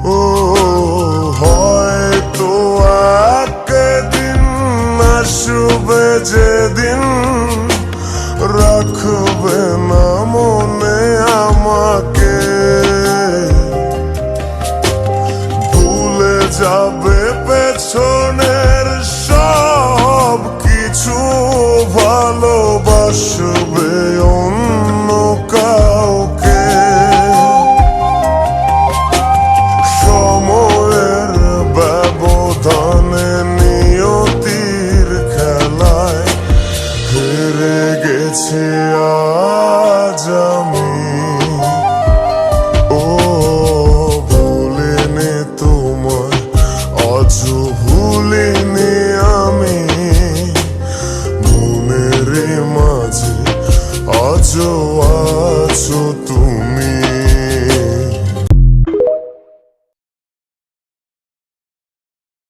ও হয়তো একদিন আসবে যেদিন রাখবে না মনে আমাকে, ভুলে যাবে পেছনে